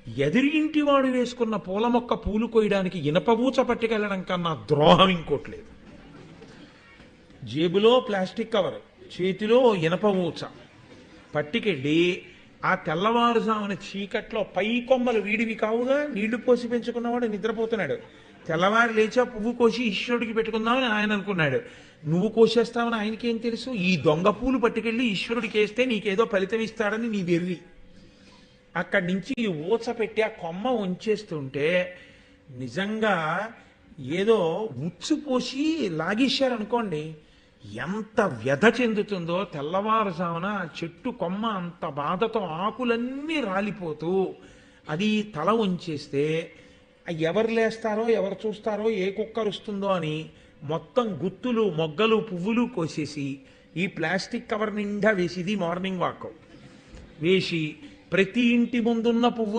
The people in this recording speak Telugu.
ఎదురింటి వాడు వేసుకున్న పూల మొక్క పూలు కొయ్యడానికి ఇనపబూచ పట్టుకెళ్ళడం కన్నా ద్రోహం ఇంకోట్లేదు. జేబులో ప్లాస్టిక్ కవర్, చేతిలో ఇనపబూచ పట్టుకెళ్ళి ఆ తెల్లవారుజామున చీకట్లో పై కొమ్మలు వీడివి కావుగా నీళ్లు పోసి పెంచుకున్నవాడు నిద్రపోతున్నాడు. తెల్లవారు లేచా పువ్వు కోసి ఈశ్వరుడికి పెట్టుకుందామని ఆయన అనుకున్నాడు. నువ్వు కోసేస్తావని ఆయనకేం తెలుసు? ఈ దొంగ పూలు పట్టుకెళ్ళి ఈశ్వరుడికి వేస్తే నీకేదో ఫలితం ఇస్తాడని నీ వెర్రి. అక్కడి నుంచి ఊచ పెట్టి ఆ కొమ్మ ఉంచేస్తుంటే నిజంగా ఏదో ఉచ్చు పోసి లాగేశారనుకోండి, ఎంత వ్యధ చెందుతుందో. తెల్లవారుజామున చెట్టు కొమ్మ అంత బాధతో ఆకులన్నీ రాలిపోతూ అది తల ఉంచేస్తే ఎవరు లేస్తారో ఎవరు చూస్తారో ఏ కుక్క అరుస్తుందో అని మొత్తం గుత్తులు మొగ్గలు పువ్వులు కోసేసి ఈ ప్లాస్టిక్ కవర్ నిండా వేసి, ఇది మార్నింగ్ వాక్ వేసి ప్రతి ఇంటి ముందున్న పువ్వు